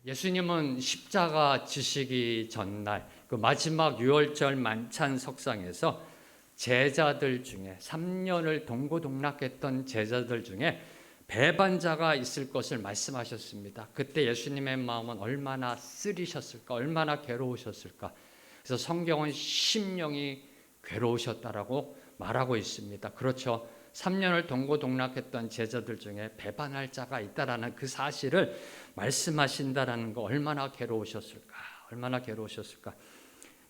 예수님은 십자가 지시기 전날 그 마지막 유월절 만찬 석상에서 제자들 중에 3년을 동고동락했던 제자들 중에 배반자가 있을 것을 말씀하셨습니다. 그때 예수님의 마음은 얼마나 쓰리셨을까, 얼마나 괴로우셨을까. 그래서 성경은 심령이 괴로우셨다라고 말하고 있습니다. 그렇죠. 3년을 동고동락했던 제자들 중에 배반할 자가 있다라는 그 사실을 말씀하신다라는 거 얼마나 괴로우셨을까, 얼마나 괴로우셨을까.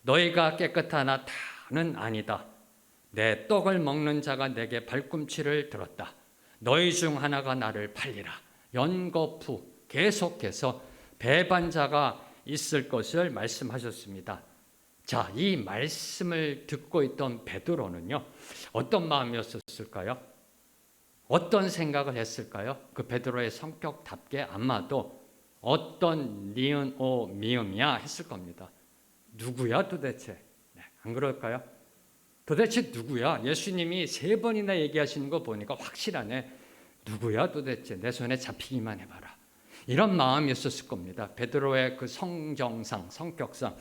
너희가 깨끗하나 다는 아니다. 내 떡을 먹는 자가 내게 발꿈치를 들었다. 너희 중 하나가 나를 팔리라. 연거푸 계속해서 배반자가 있을 것을 말씀하셨습니다. 자, 이 말씀을 듣고 있던 베드로는요, 어떤 마음이었을까요? 어떤 생각을 했을까요? 그 베드로의 성격답게 아마도 어떤 니은 오 미음이야 했을 겁니다. 누구야 도대체? 네, 안 그럴까요? 도대체 누구야? 예수님이 3번이나 얘기하시는 거 보니까 확실하네. 누구야 도대체? 내 손에 잡히기만 해봐라. 이런 마음이었을 겁니다. 베드로의 그 성정상, 성격상.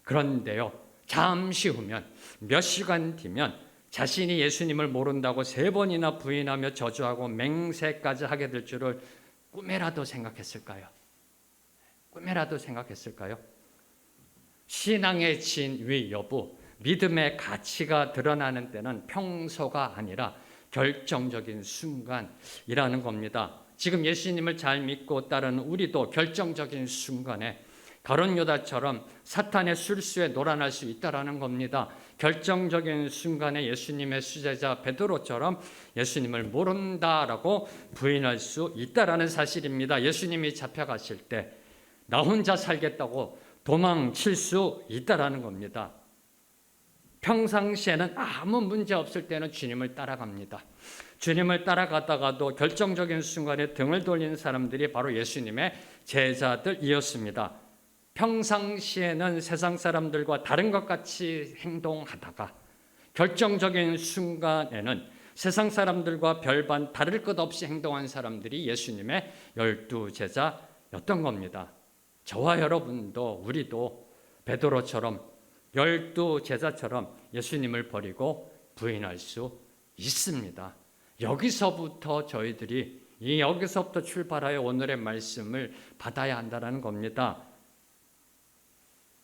그런데요, 잠시 후면 몇 시간 뒤면 자신이 예수님을 모른다고 3번이나 부인하며 저주하고 맹세까지 하게 될 줄을 꿈에라도 생각했을까요? 꿈에라도 생각했을까요? 신앙의 진위 여부, 믿음의 가치가 드러나는 때는 평소가 아니라 결정적인 순간이라는 겁니다. 지금 예수님을 잘 믿고 따르는 우리도 결정적인 순간에 가룟 유다처럼 사탄의 술수에 놀아날 수 있다라는 겁니다. 결정적인 순간에 예수님의 수제자 베드로처럼 예수님을 모른다라고 부인할 수 있다라는 사실입니다. 예수님이 잡혀가실 때 나 혼자 살겠다고 도망칠 수 있다라는 겁니다. 평상시에는 아무 문제 없을 때는 주님을 따라갑니다. 주님을 따라가다가도 결정적인 순간에 등을 돌리는 사람들이 바로 예수님의 제자들이었습니다. 평상시에는 세상 사람들과 다른 것 같이 행동하다가 결정적인 순간에는 세상 사람들과 별반 다를 것 없이 행동한 사람들이 예수님의 12제자였던 겁니다. 저와 여러분도 우리도 베드로처럼 12제자처럼 예수님을 버리고 부인할 수 있습니다. 여기서부터 저희들이 여기서부터 출발하여 오늘의 말씀을 받아야 한다는 겁니다.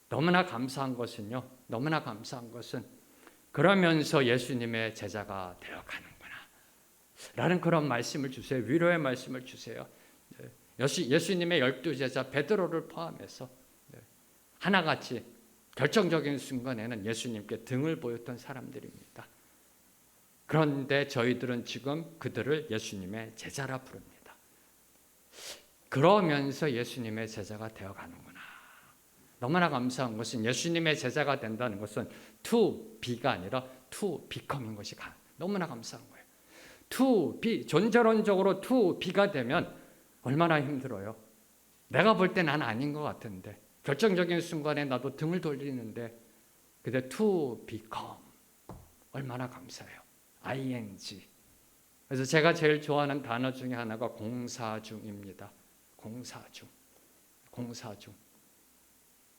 너무나 감사한 것은요. 너무나 감사한 것은 그러면서 예수님의 제자가 되어가는구나 라는 그런 말씀을 주세요. 위로의 말씀을 주세요. 예수님의 12제자 베드로를 포함해서 하나같이 결정적인 순간에는 예수님께 등을 보였던 사람들입니다. 그런데 저희들은 지금 그들을 예수님의 제자라 부릅니다. 그러면서 예수님의 제자가 되어가는구나. 너무나 감사한 것은 예수님의 제자가 된다는 것은 to be가 아니라 to become인 것이 너무나 감사한 거예요. to be, 존재론적으로 to be가 되면 얼마나 힘들어요. 내가 볼 때 난 아닌 것 같은데 결정적인 순간에 나도 등을 돌리는데 근데 to become 얼마나 감사해요. ing. 그래서 제가 제일 좋아하는 단어 중에 하나가 공사중입니다. 공사중.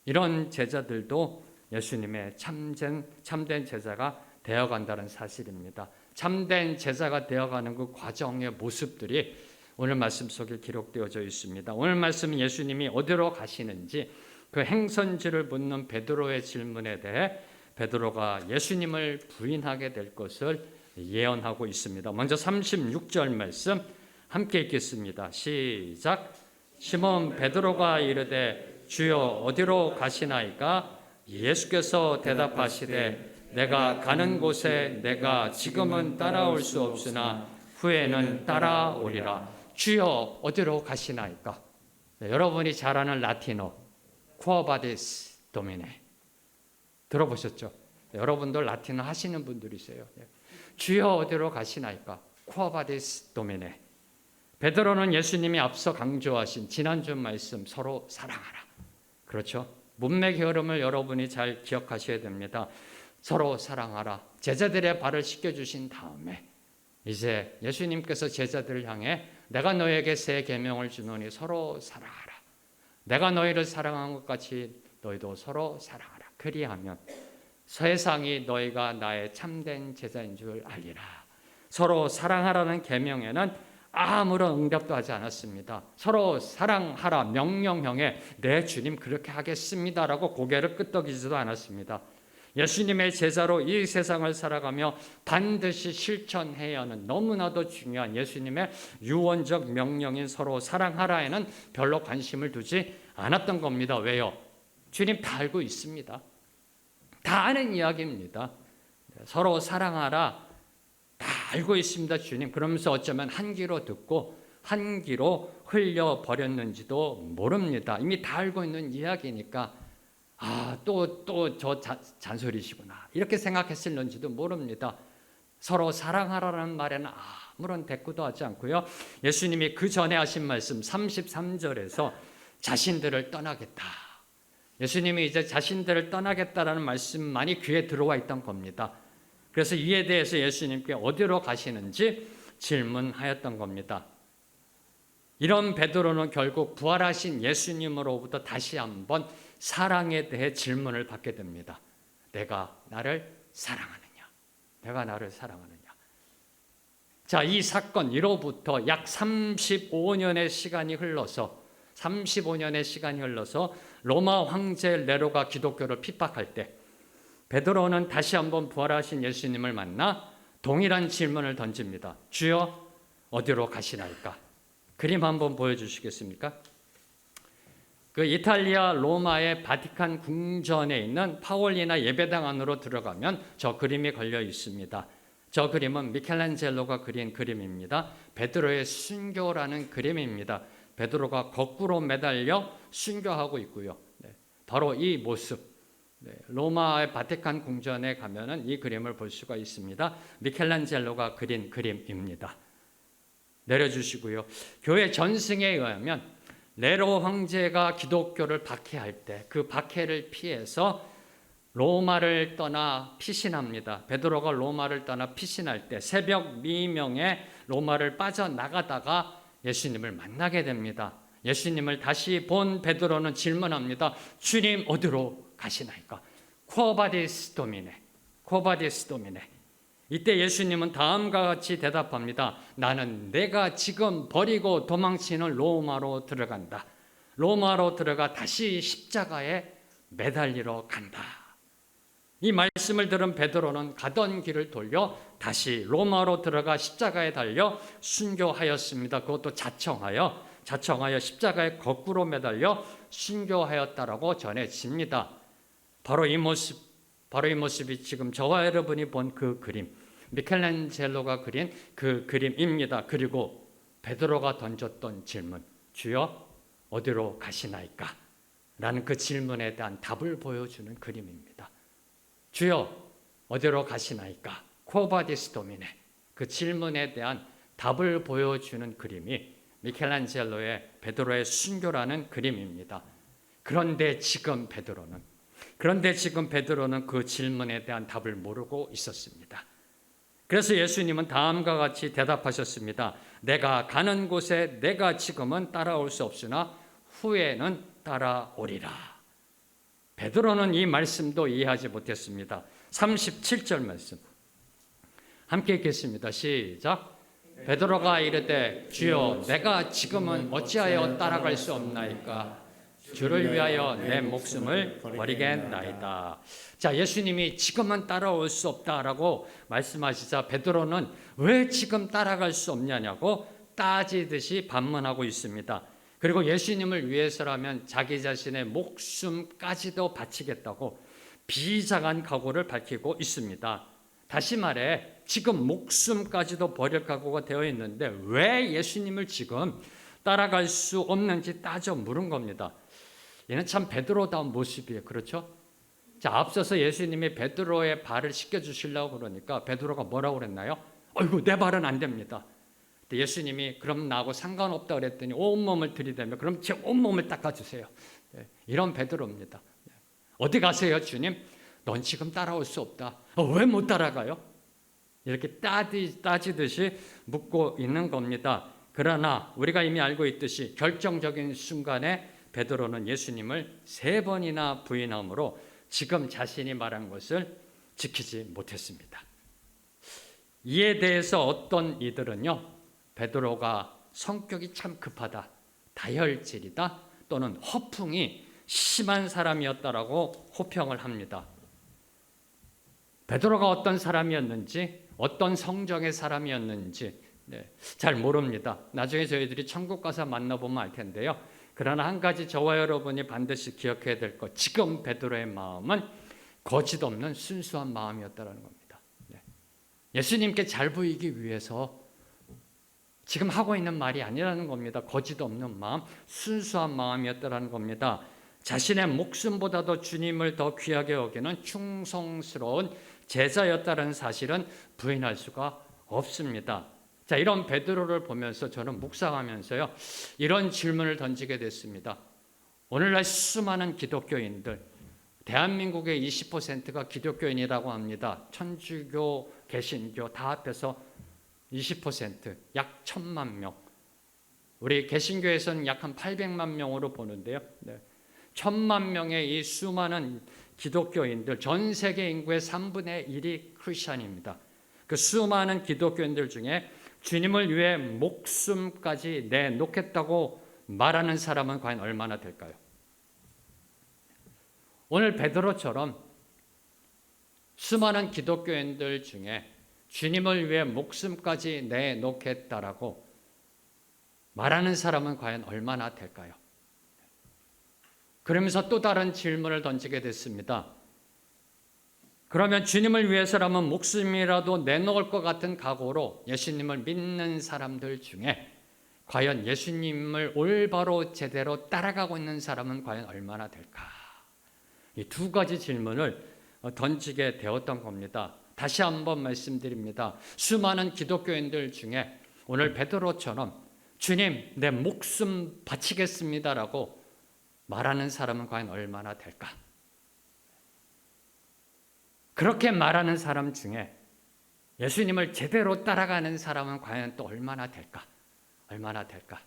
이런 제자들도 예수님의 참된 제자가 되어간다는 사실입니다. 참된 제자가 되어가는 그 과정의 모습들이 오늘 말씀 속에 기록되어져 있습니다. 오늘 말씀은 예수님이 어디로 가시는지 그 행선지를 묻는 베드로의 질문에 대해 베드로가 예수님을 부인하게 될 것을 예언하고 있습니다. 먼저 36절 말씀 함께 읽겠습니다. 시작. 시몬 베드로가 이르되 주여 어디로 가시나이까? 예수께서 대답하시되 내가 가는 곳에 내가 지금은 따라올 수 없으나 후에는 따라오리라. 주여 어디로 가시나이까? 네, 여러분이 잘 아는 라틴어 Quo vadis Domine 들어보셨죠? 네, 여러분들 라틴어 하시는 분들이세요. 네. 주여 어디로 가시나이까? Quo vadis Domine. 베드로는 예수님이 앞서 강조하신 지난주 말씀 서로 사랑하라. 그렇죠? 문맥의 흐름을 여러분이 잘 기억하셔야 됩니다. 서로 사랑하라. 제자들의 발을 씻겨주신 다음에 이제 예수님께서 제자들을 향해 내가 너에게 새 계명을 주노니 서로 사랑하라. 내가 너희를 사랑한 것 같이 너희도 서로 사랑하라. 그리하면 세상이 너희가 나의 참된 제자인 줄 알리라. 서로 사랑하라는 계명에는 아무런 응답도 하지 않았습니다. 서로 사랑하라 명령형에 네 주님 그렇게 하겠습니다라고 고개를 끄덕이지도 않았습니다. 예수님의 제자로 이 세상을 살아가며 반드시 실천해야 하는 너무나도 중요한 예수님의 유언적 명령인 서로 사랑하라에는 별로 관심을 두지 않았던 겁니다. 왜요? 주님 다 알고 있습니다. 다 아는 이야기입니다. 서로 사랑하라 다 알고 있습니다, 주님. 그러면서 어쩌면 한 귀로 듣고 한 귀로 흘려버렸는지도 모릅니다. 이미 다 알고 있는 이야기니까 또 저 잔소리시구나 이렇게 생각했을는지도 모릅니다. 서로 사랑하라는 말에는 아무런 대꾸도 하지 않고요. 예수님이 그 전에 하신 말씀 33절에서 자신들을 떠나겠다. 예수님이 이제 자신들을 떠나겠다라는 말씀만이 귀에 들어와 있던 겁니다. 그래서 이에 대해서 예수님께 어디로 가시는지 질문하였던 겁니다. 이런 베드로는 결국 부활하신 예수님으로부터 다시 한번 사랑에 대해 질문을 받게 됩니다. 내가 나를 사랑하느냐? 내가 나를 사랑하느냐? 자, 이 사건 이로부터 약 35년의 시간이 흘러서 로마 황제 네로가 기독교를 핍박할 때 베드로는 다시 한번 부활하신 예수님을 만나 동일한 질문을 던집니다. 주여 어디로 가시나이까? 그림 한번 보여주시겠습니까? 그 이탈리아 로마의 바티칸 궁전에 있는 파올리나 예배당 안으로 들어가면 저 그림이 걸려 있습니다. 저 그림은 미켈란젤로가 그린 그림입니다. 베드로의 순교라는 그림입니다. 베드로가 거꾸로 매달려 순교하고 있고요. 바로 이 모습, 로마의 바티칸 궁전에 가면은 이 그림을 볼 수가 있습니다. 미켈란젤로가 그린 그림입니다. 내려주시고요. 교회 전승에 의하면 네로 황제가 기독교를 박해할 때 그 박해를 피해서 로마를 떠나 피신합니다. 베드로가 로마를 떠나 피신할 때 새벽 미명에 로마를 빠져나가다가 예수님을 만나게 됩니다. 예수님을 다시 본 베드로는 질문합니다. 주님 어디로 가시나이까? 쿼바디스 도미네. 이때 예수님은 다음과 같이 대답합니다. 나는 내가 지금 버리고 도망치는 로마로 들어간다. 로마로 들어가 다시 십자가에 매달리러 간다. 이 말씀을 들은 베드로는 가던 길을 돌려 다시 로마로 들어가 십자가에 달려 순교하였습니다. 그것도 자청하여 십자가에 거꾸로 매달려 순교하였다라고 전해집니다. 바로 이 모습이 지금 저와 여러분이 본 그 그림, 미켈란젤로가 그린 그 그림입니다. 그리고 베드로가 던졌던 질문, 주여 어디로 가시나이까? 라는 그 질문에 대한 답을 보여주는 그림입니다. 주여 어디로 가시나이까? 쿼바디스 도미네. 그 질문에 대한 답을 보여주는 그림이 미켈란젤로의 베드로의 순교라는 그림입니다. 그런데 지금 베드로는 그 질문에 대한 답을 모르고 있었습니다. 그래서 예수님은 다음과 같이 대답하셨습니다. 내가 가는 곳에 내가 지금은 따라올 수 없으나 후에는 따라오리라. 베드로는 이 말씀도 이해하지 못했습니다. 37절 말씀 함께 읽겠습니다. 시작. 베드로가 이르되 주여 내가 지금은 어찌하여 따라갈 수 없나이까? 주를 위하여 내 목숨을 버리겠나이다. 자, 예수님이 지금은 따라올 수 없다라고 말씀하시자 베드로는 왜 지금 따라갈 수 없냐고 따지듯이 반문하고 있습니다. 그리고 예수님을 위해서라면 자기 자신의 목숨까지도 바치겠다고 비장한 각오를 밝히고 있습니다. 다시 말해 지금 목숨까지도 버릴 각오가 되어 있는데 왜 예수님을 지금 따라갈 수 없는지 따져 물은 겁니다. 얘는 참 베드로다운 모습이에요. 그렇죠? 자, 앞서서 예수님이 베드로의 발을 씻겨주시려고 그러니까 베드로가 뭐라고 그랬나요? 어이구 내 발은 안 됩니다. 근데 예수님이 그럼 나하고 상관없다 그랬더니 온몸을 들이대며 그럼 제 온몸을 닦아주세요. 이런 베드로입니다. 어디 가세요 주님? 넌 지금 따라올 수 없다. 왜 못 따라가요? 이렇게 따지듯이 묻고 있는 겁니다. 그러나 우리가 이미 알고 있듯이 결정적인 순간에 베드로는 예수님을 3번이나 부인함으로 지금 자신이 말한 것을 지키지 못했습니다. 이에 대해서 어떤 이들은요, 베드로가 성격이 참 급하다, 다혈질이다, 또는 허풍이 심한 사람이었다라고 호평을 합니다. 베드로가 어떤 사람이었는지, 어떤 성정의 사람이었는지 잘 모릅니다. 나중에 저희들이 천국 가서 만나보면 알 텐데요. 그러나 한 가지 저와 여러분이 반드시 기억해야 될 것, 지금 베드로의 마음은 거짓 없는 순수한 마음이었다는 겁니다. 예수님께 잘 보이기 위해서 지금 하고 있는 말이 아니라는 겁니다. 거짓 없는 마음, 순수한 마음이었다는 겁니다. 자신의 목숨보다도 주님을 더 귀하게 여기는 충성스러운 제자였다는 사실은 부인할 수가 없습니다. 자, 이런 베드로를 보면서 저는 묵상하면서요, 이런 질문을 던지게 됐습니다. 오늘날 수많은 기독교인들, 대한민국의 20%가 기독교인이라고 합니다. 천주교, 개신교 다 합해서 20%, 약 1,000만 명. 우리 개신교에서는 약 한 800만 명으로 보는데요. 1,000만 명의 이 수많은 기독교인들, 전 세계 인구의 3분의 1이 크리스천입니다. 그 수많은 기독교인들 중에 주님을 위해 목숨까지 내놓겠다고 말하는 사람은 과연 얼마나 될까요? 오늘 베드로처럼 수많은 기독교인들 중에 주님을 위해 목숨까지 내놓겠다라고 말하는 사람은 과연 얼마나 될까요? 그러면서 또 다른 질문을 던지게 됐습니다. 그러면 주님을 위해서라면 목숨이라도 내놓을 것 같은 각오로 예수님을 믿는 사람들 중에 과연 예수님을 올바로 제대로 따라가고 있는 사람은 과연 얼마나 될까? 이 두 가지 질문을 던지게 되었던 겁니다. 다시 한번 말씀드립니다. 수많은 기독교인들 중에 오늘 베드로처럼 주님, 내 목숨 바치겠습니다라고 말하는 사람은 과연 얼마나 될까? 그렇게 말하는 사람 중에 예수님을 제대로 따라가는 사람은 과연 또 얼마나 될까? 얼마나 될까?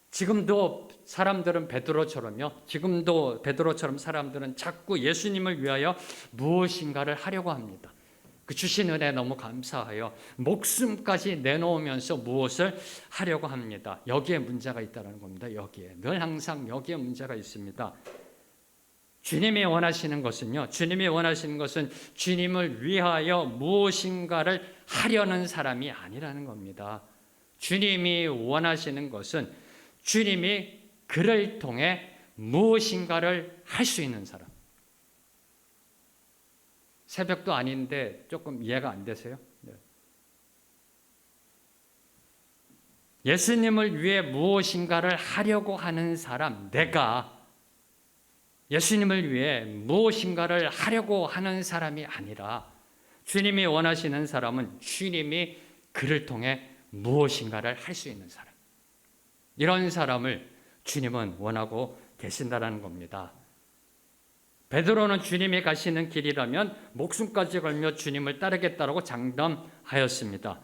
지금도 사람들은 베드로처럼요. 지금도 베드로처럼 사람들은 자꾸 예수님을 위하여 무엇인가를 하려고 합니다. 그 주신 은혜 너무 감사하여 목숨까지 내놓으면서 무엇을 하려고 합니다. 여기에 문제가 있다는 겁니다. 여기에 늘 항상 여기에 문제가 있습니다. 주님이 원하시는 것은요. 주님이 원하시는 것은 주님을 위하여 무엇인가를 하려는 사람이 아니라는 겁니다. 주님이 원하시는 것은 주님이 그를 통해 무엇인가를 할 수 있는 사람. 새벽도 아닌데 조금 이해가 안 되세요? 예수님을 위해 무엇인가를 하려고 하는 사람, 내가 예수님을 위해 무엇인가를 하려고 하는 사람이 아니라 주님이 원하시는 사람은 주님이 그를 통해 무엇인가를 할 수 있는 사람. 이런 사람을 주님은 원하고 계신다는 겁니다. 베드로는 주님이 가시는 길이라면 목숨까지 걸며 주님을 따르겠다라고 장담하였습니다.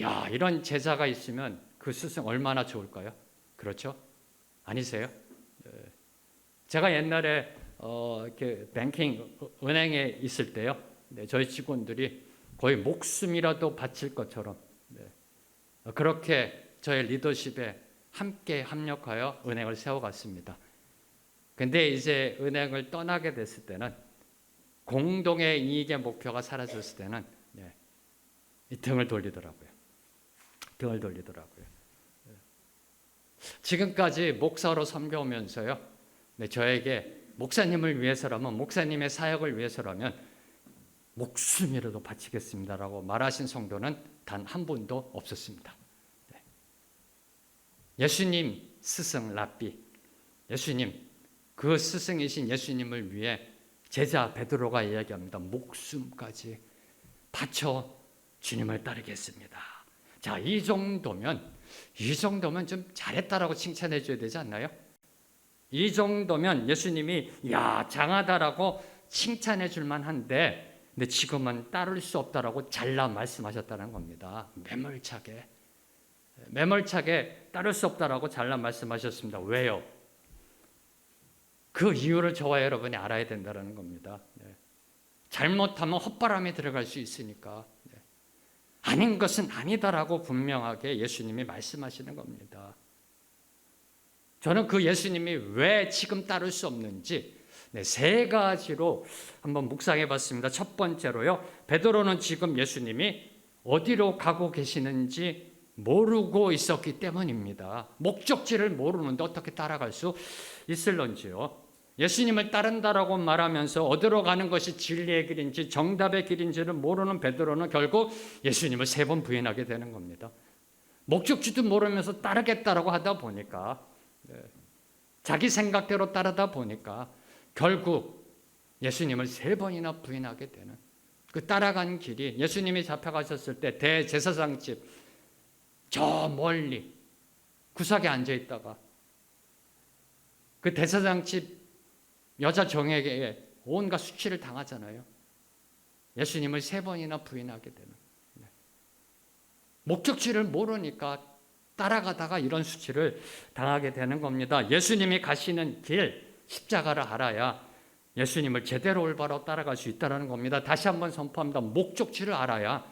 야, 이런 제자가 있으면 그 스승 얼마나 좋을까요? 그렇죠? 아니세요? 제가 옛날에 이렇게 뱅킹 은행에 있을 때요, 저희 직원들이 거의 목숨이라도 바칠 것처럼 그렇게 저의 리더십에 함께 합력하여 은행을 세워갔습니다. 근데 이제 은행을 떠나게 됐을 때는 공동의 이익의 목표가 사라졌을 때는 이 등을 돌리더라고요. 등을 돌리더라고요. 지금까지 목사로 섬겨오면서요, 저에게 목사님을 위해서라면, 목사님의 사역을 위해서라면 목숨이라도 바치겠습니다라고 말하신 성도는 단 한 분도 없었습니다. 예수님 스승 랍비, 예수님, 그 스승이신 예수님을 위해 제자 베드로가 이야기합니다. 목숨까지 바쳐 주님을 따르겠습니다. 자, 이 정도면 좀 잘했다라고 칭찬해 줘야 되지 않나요? 이 정도면 예수님이 야, 장하다라고 칭찬해 줄 만한데, 근데 지금은 따를 수 없다라고 잘라 말씀하셨다는 겁니다. 매몰차게. 매몰차게 따를 수 없다라고 잘라 말씀하셨습니다. 왜요? 그 이유를 저와 여러분이 알아야 된다는 겁니다. 잘못하면 헛바람이 들어갈 수 있으니까. 아닌 것은 아니다라고 분명하게 예수님이 말씀하시는 겁니다. 저는 그 예수님이 왜 지금 따를 수 없는지 세 가지로 한번 묵상해 봤습니다. 첫 번째로요, 베드로는 지금 예수님이 어디로 가고 계시는지 모르고 있었기 때문입니다. 목적지를 모르는데 어떻게 따라갈 수 있을런지요. 예수님을 따른다라고 말하면서 어디로 가는 것이 진리의 길인지 정답의 길인지를 모르는 베드로는 결국 예수님을 3번 부인하게 되는 겁니다. 목적지도 모르면서 따르겠다라고 하다 보니까, 자기 생각대로 따르다 보니까 결국 예수님을 3번이나 부인하게 되는, 그 따라간 길이, 예수님이 잡혀가셨을 때 대제사장집 저 멀리 구석에 앉아있다가 그 대제사장집 여자 종에게 온갖 수치를 당하잖아요. 예수님을 3번이나 부인하게 되는, 목적지를 모르니까 따라가다가 이런 수치를 당하게 되는 겁니다. 예수님이 가시는 길, 십자가를 알아야 예수님을 제대로 올바로 따라갈 수 있다는 겁니다. 다시 한번 선포합니다. 목적지를 알아야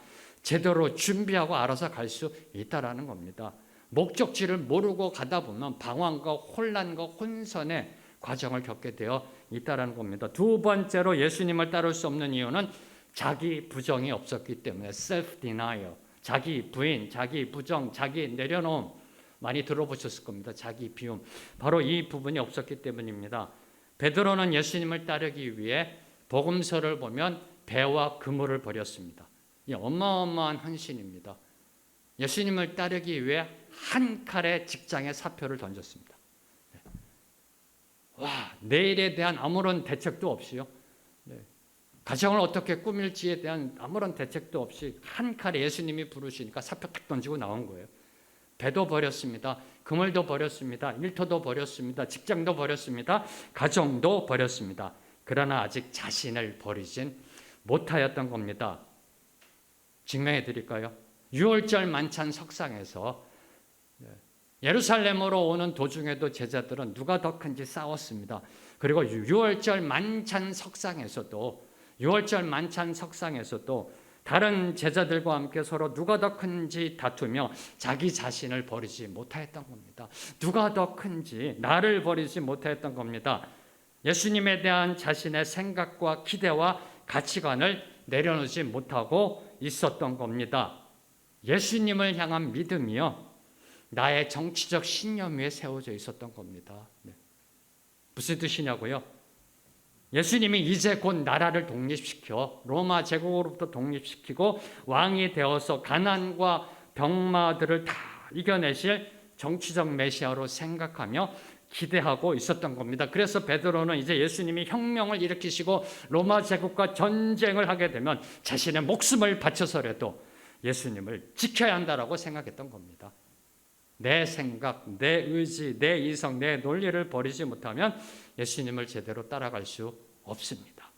제대로 준비하고 알아서 갈 수 있다는 겁니다. 목적지를 모르고 가다 보면 방황과 혼란과 혼선의 과정을 겪게 되어 있다는 겁니다. 두 번째로 예수님을 따를 수 없는 이유는 자기 부정이 없었기 때문에, self-denial, 자기 부인, 자기 부정, 자기 내려놓음, 많이 들어보셨을 겁니다. 자기 비움, 바로 이 부분이 없었기 때문입니다. 베드로는 예수님을 따르기 위해 복음서를 보면 배와 그물을 버렸습니다. 이 어마어마한 헌신입니다. 예수님을 따르기 위해 한 칼의 직장의 사표를 던졌습니다. 와, 내일에 대한 아무런 대책도 없이요. 가정을 어떻게 꾸밀지에 대한 아무런 대책도 없이 한 칼에 예수님이 부르시니까 사표 딱 던지고 나온 거예요. 배도 버렸습니다. 그물도 버렸습니다. 일터도 버렸습니다. 직장도 버렸습니다. 가정도 버렸습니다. 그러나 아직 자신을 버리진 못하였던 겁니다. 증명해 드릴까요? 6월절 만찬 석상에서 예루살렘으로 오는 도중에도 제자들은 누가 더 큰지 싸웠습니다. 그리고 6월절 만찬 석상에서도 다른 제자들과 함께 서로 누가 더 큰지 다투며 자기 자신을 버리지 못하였던 겁니다. 누가 더 큰지, 나를 버리지 못하였던 겁니다. 예수님에 대한 자신의 생각과 기대와 가치관을 내려놓지 못하고 있었던 겁니다. 예수님을 향한 믿음이요, 나의 정치적 신념 위에 세워져 있었던 겁니다. 무슨 뜻이냐고요? 예수님이 이제 곧 나라를 독립시켜 로마 제국으로부터 독립시키고 왕이 되어서 가난과 병마들을 다 이겨내실 정치적 메시아로 생각하며 기대하고 있었던 겁니다. 그래서 베드로는 이제 예수님이 혁명을 일으키시고 로마 제국과 전쟁을 하게 되면 자신의 목숨을 바쳐서라도 예수님을 지켜야 한다라고 생각했던 겁니다. 내 생각, 내 의지, 내 이성, 내 논리를 버리지 못하면 예수님을 제대로 따라갈 수 없습니다.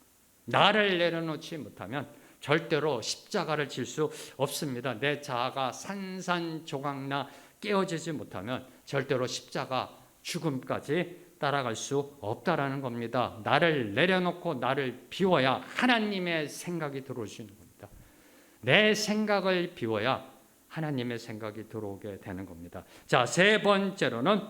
나를 내려놓지 못하면 절대로 십자가를 질 수 없습니다. 내 자아가 산산조각나 깨어지지 못하면 절대로 십자가 죽음까지 따라갈 수 없다라는 겁니다. 나를 내려놓고 나를 비워야 하나님의 생각이 들어올 수 있는 겁니다. 내 생각을 비워야 하나님의 생각이 들어오게 되는 겁니다. 자, 세 번째로는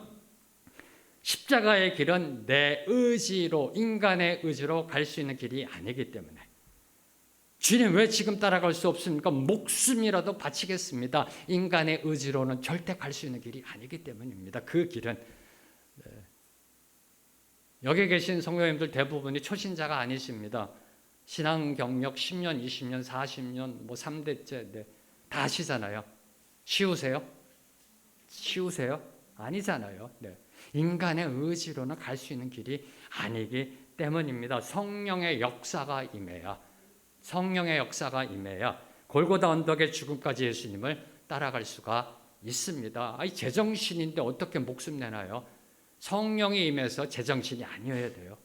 십자가의 길은 내 의지로, 인간의 의지로 갈 수 있는 길이 아니기 때문에, 주님 왜 지금 따라갈 수 없습니까? 목숨이라도 바치겠습니다. 인간의 의지로는 절대 갈 수 있는 길이 아니기 때문입니다. 그 길은, 여기 계신 성도님들 대부분이 초신자가 아니십니다. 신앙 경력 10년, 20년, 40년, 3대째 다 아시잖아요. 쉬우세요? 아니잖아요. 인간의 의지로는 갈 수 있는 길이 아니기 때문입니다. 성령의 역사가 임해야 골고다 언덕의 죽음까지 예수님을 따라갈 수가 있습니다. 제정신인데 어떻게 목숨 내나요? 성령이 임해서 제정신이 아니어야 돼요.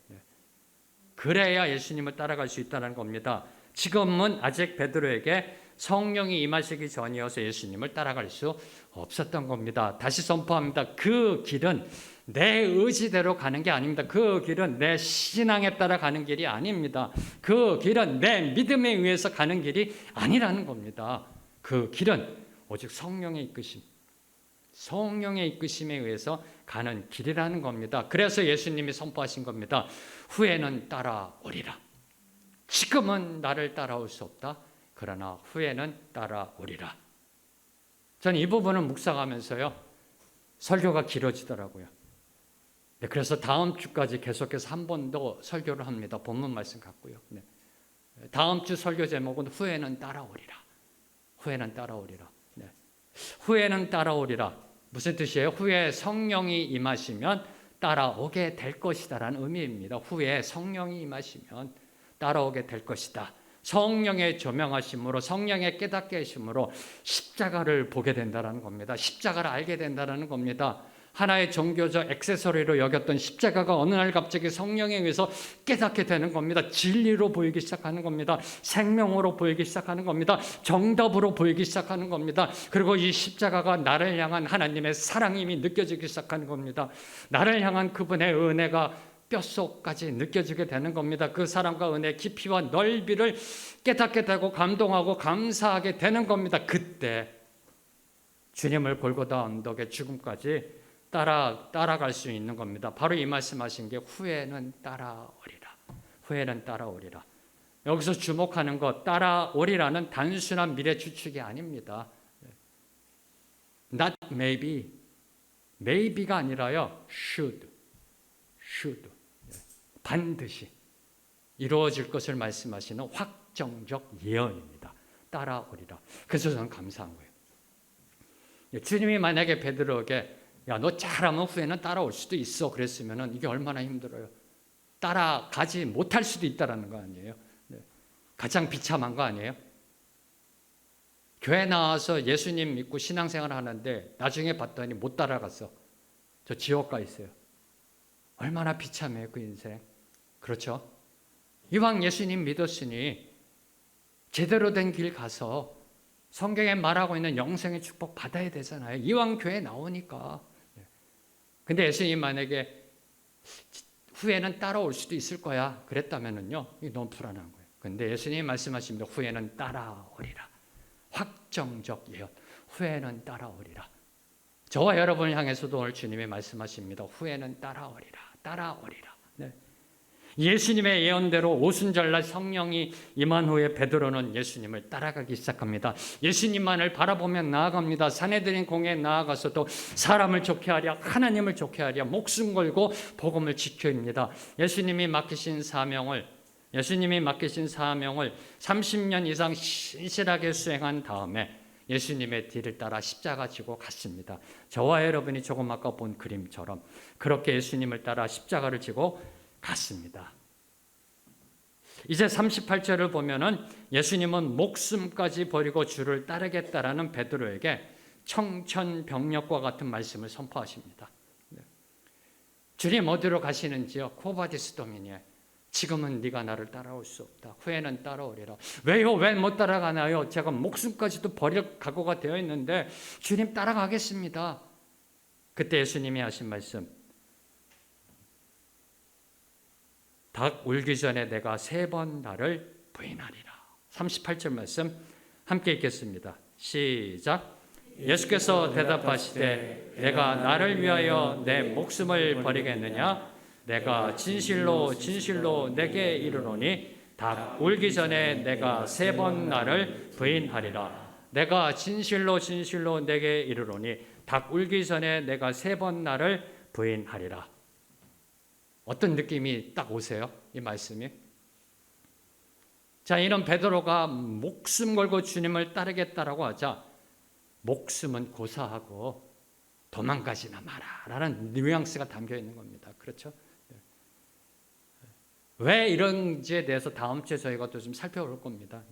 그래야 예수님을 따라갈 수 있다는 겁니다. 지금은 아직 베드로에게 성령이 임하시기 전이어서 예수님을 따라갈 수 없었던 겁니다. 다시 선포합니다. 그 길은 내 의지대로 가는 게 아닙니다. 그 길은 내 신앙에 따라 가는 길이 아닙니다. 그 길은 내 믿음에 의해서 가는 길이 아니라는 겁니다. 그 길은 오직 성령의 이끄심, 성령의 이끄심에 의해서 가는 길이라는 겁니다. 그래서 예수님이 선포하신 겁니다. 후에는 따라오리라. 지금은 나를 따라올 수 없다. 그러나 후에는 따라오리라. 저는 이 부분을 묵상하면서요, 설교가 길어지더라고요. 네, 그래서 다음 주까지 계속해서 한 번 더 설교를 합니다. 본문 말씀 갖고요. 네. 다음 주 설교 제목은 후에는 따라오리라. 후에는 따라오리라. 네. 후에는 따라오리라. 무슨 뜻이에요? 후에 성령이 임하시면 따라오게 될 것이다라는 의미입니다. 후에 성령이 임하시면 따라오게 될 것이다. 성령의 조명하심으로, 성령의 깨닫게 하심으로 십자가를 보게 된다는 겁니다. 십자가를 알게 된다는 겁니다. 하나의 종교적 액세서리로 여겼던 십자가가 어느 날 갑자기 성령에 의해서 깨닫게 되는 겁니다. 진리로 보이기 시작하는 겁니다. 생명으로 보이기 시작하는 겁니다. 정답으로 보이기 시작하는 겁니다. 그리고 이 십자가가 나를 향한 하나님의 사랑이 느껴지기 시작하는 겁니다. 나를 향한 그분의 은혜가 뼛속까지 느껴지게 되는 겁니다. 그 사랑과 은혜의 깊이와 넓이를 깨닫게 되고 감동하고 감사하게 되는 겁니다. 그때 주님을 골고다 언덕의 죽음까지 따라갈 수 있는 겁니다. 바로 이 말씀하신 게 후에는 따라오리라. 후에는 따라오리라. 여기서 주목하는 것, 따라오리라는 단순한 미래 추측이 아닙니다. Not maybe, maybe가 아니라요, should. 반드시 이루어질 것을 말씀하시는 확정적 예언입니다. 따라오리라. 그래서 저는 감사한 거예요. 주님이 만약에 베드로에게 야, 너 잘하면 후에는 따라올 수도 있어 그랬으면 이게 얼마나 힘들어요. 따라가지 못할 수도 있다는 거 아니에요. 가장 비참한 거 아니에요. 교회 나와서 예수님 믿고 신앙생활 하는데 나중에 봤더니 못 따라갔어. 저 지옥 가 있어요. 얼마나 비참해요, 그 인생. 그렇죠? 이왕 예수님 믿었으니 제대로 된 길 가서 성경에 말하고 있는 영생의 축복 받아야 되잖아요. 이왕 교회 나오니까. 근데 예수님 만약에 후에는 따라올 수도 있을 거야 그랬다면은요, 이게 너무 불안한 거예요. 근데 예수님 말씀하십니다. 후에는 따라오리라. 확정적 예언. 후에는 따라오리라. 저와 여러분을 향해서도 오늘 주님이 말씀하십니다. 후에는 따라오리라. 따라오리라. 네. 예수님의 예언대로 오순절날 성령이 임한 후에 베드로는 예수님을 따라가기 시작합니다. 예수님만을 바라보며 나아갑니다. 산헤드린 공회에 나아가서 또 사람을 좋게 하랴, 하나님을 좋게 하랴, 목숨 걸고 복음을 지켜입니다. 예수님이 맡기신 사명을 30년 이상 신실하게 수행한 다음에 예수님의 뒤를 따라 십자가 지고 갔습니다. 저와 여러분이 조금 아까 본 그림처럼 그렇게 예수님을 따라 십자가를 지고 갔습니다. 이제 38절을 보면은 예수님은 목숨까지 버리고 주를 따르겠다라는 베드로에게 청천벽력과 같은 말씀을 선포하십니다. 주님 어디로 가시는지요? 코바디스 도미니에. 지금은 네가 나를 따라올 수 없다. 후에는 따라오리라. 왜요? 왜 못 따라가나요? 제가 목숨까지도 버릴 각오가 되어 있는데 주님 따라가겠습니다. 그때 예수님이 하신 말씀, 닭 울기 전에 내가 3번 나를 부인하리라. 38절 말씀 함께 읽겠습니다. 시작. 예수께서 대답하시되 내가 나를 위하여 내 목숨을 버리겠느냐? 내가 진실로 진실로 내게 이르노니 닭 울기 전에 내가 3번 나를 부인하리라. 내가 진실로 진실로 내게 이르노니 닭 울기 전에 내가 3번 나를 부인하리라. 어떤 느낌이 딱 오세요? 이 말씀이. 자, 이런 베드로가 목숨 걸고 주님을 따르겠다라고 하자 목숨은 고사하고 도망가지나 마라라는 뉘앙스가 담겨 있는 겁니다. 그렇죠? 왜 이런지에 대해서 다음 주에 저희가 또 좀 살펴볼 겁니다.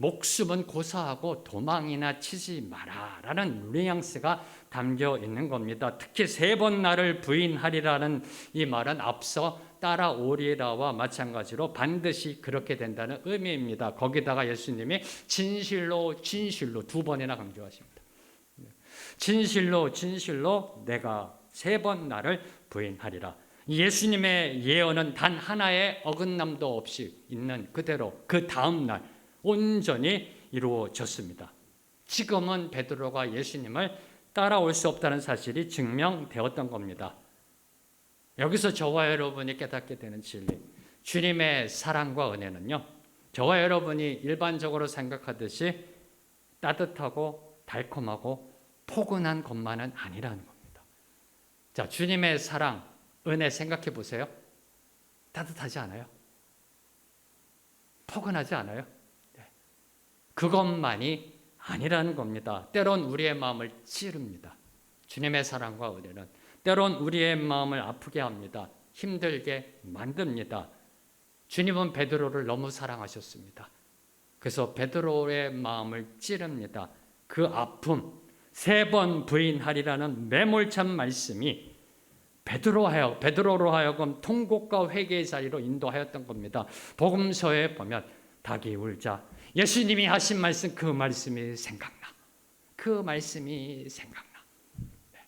목숨은 고사하고 도망이나 치지 마라 라는 뉘앙스가 담겨 있는 겁니다. 특히 3번 나를 부인하리라는 이 말은 앞서 따라오리라와 마찬가지로 반드시 그렇게 된다는 의미입니다. 거기다가 예수님이 진실로 진실로 2번이나 강조하십니다. 진실로 진실로 내가 3번 나를 부인하리라. 예수님의 예언은 단 하나의 어긋남도 없이 있는 그대로 그 다음 날 온전히 이루어졌습니다. 지금은 베드로가 예수님을 따라올 수 없다는 사실이 증명되었던 겁니다. 여기서 저와 여러분이 깨닫게 되는 진리, 주님의 사랑과 은혜는요, 저와 여러분이 일반적으로 생각하듯이 따뜻하고 달콤하고 포근한 것만은 아니라는 겁니다. 자, 주님의 사랑, 은혜 생각해 보세요. 따뜻하지 않아요? 포근하지 않아요? 네. 그것만이 아니라는 겁니다. 때론 우리의 마음을 찌릅니다. 주님의 사랑과 은혜는 때론 우리의 마음을 아프게 합니다. 힘들게 만듭니다. 주님은 베드로를 너무 사랑하셨습니다. 그래서 베드로의 마음을 찌릅니다. 그 아픔, 3번 부인하리라는 매몰찬 말씀이 베드로로 하여금 통곡과 회개의 자리로 인도하였던 겁니다. 복음서에 보면 닭이 울자 예수님이 하신 말씀, 그 말씀이 생각나. 그 말씀이 생각나. 네.